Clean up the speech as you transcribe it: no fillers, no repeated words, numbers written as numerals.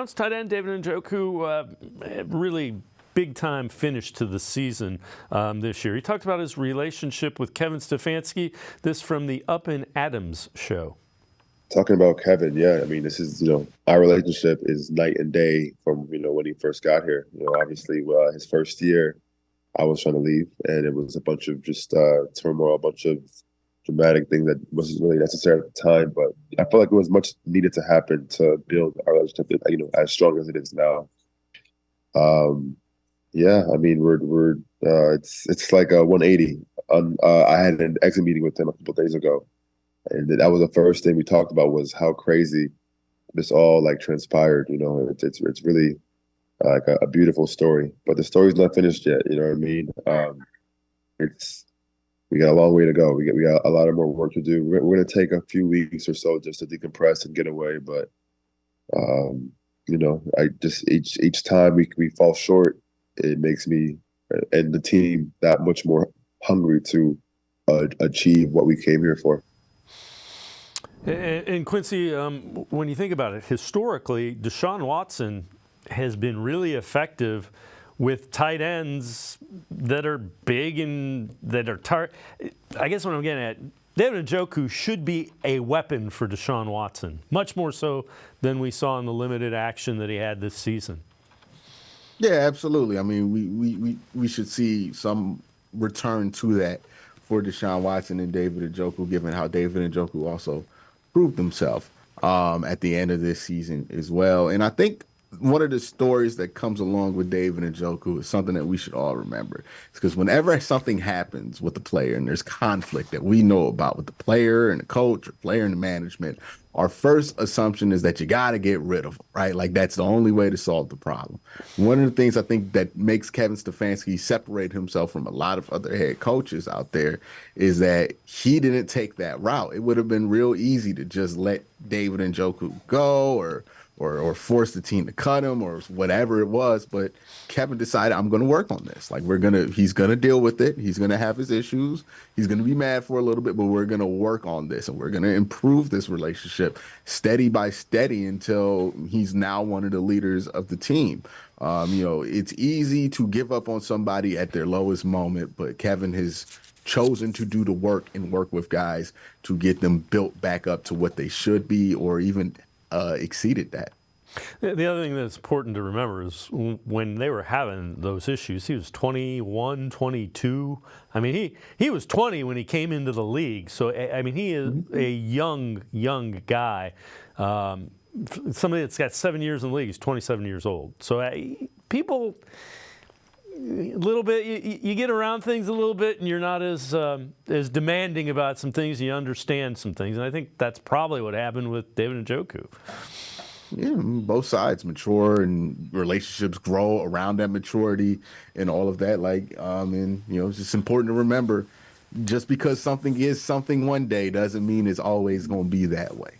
Browns tight end David Njoku, really big-time finish to the season this year. He talked about his relationship with Kevin Stefanski. This from the Up and Adams show. Talking about Kevin, yeah, I mean, this is, our relationship is night and day from, when he first got here. Obviously, his first year, I was trying to leave, and it was a bunch of just turmoil, a bunch of dramatic things that wasn't really necessary at the time. But I felt like it was much needed to happen to build our relationship, as strong as it is now. Yeah, I mean, it's like a 180. I had an exit meeting with him a couple of days ago, and that was the first thing we talked about was how crazy this all transpired. It's really like a beautiful story, but the story's not finished yet. You know what I mean? We got a long way to go. We got a lot of more work to do. We're going to take a few weeks or so just to decompress and get away. But I just each time we fall short, it makes me and the team that much more hungry to achieve what we came here for. And Quincy, when you think about it, historically, Deshaun Watson has been really effective with tight ends that are big and that are I guess what I'm getting at, David Njoku should be a weapon for Deshaun Watson, much more so than we saw in the limited action that he had this season. Yeah, absolutely. I mean, we should see some return to that for Deshaun Watson and David Njoku, given how David Njoku also proved himself at the end of this season as well. And I think one of the stories that comes along with David Njoku is something that we should all remember. It's because whenever something happens with the player and there's conflict that we know about with the player and the coach or player and the management, our first assumption is that you got to get rid of them, right? Like that's the only way to solve the problem. One of the things I think that makes Kevin Stefanski separate himself from a lot of other head coaches out there is that he didn't take that route. It would have been real easy to just let David Njoku go or force the team to cut him or whatever it was. But Kevin decided, I'm going to work on this. Like he's going to deal with it. He's going to have his issues. He's going to be mad for a little bit, but we're going to work on this and we're going to improve this relationship steady by steady until he's now one of the leaders of the team. It's easy to give up on somebody at their lowest moment, but Kevin has chosen to do the work and work with guys to get them built back up to what they should be or even exceeded that. The other thing that's important to remember is when they were having those issues, he was 21, 22. I mean, he was 20 when he came into the league. So, I mean, he is a young guy. Somebody that's got 7 years in the league is 27 years old. So people, a little bit, you get around things a little bit and you're not as demanding about some things. You understand some things. And I think that's probably what happened with David Njoku. Yeah, both sides mature and relationships grow around that maturity and all of that. It's just important to remember just because something is something one day doesn't mean it's always going to be that way.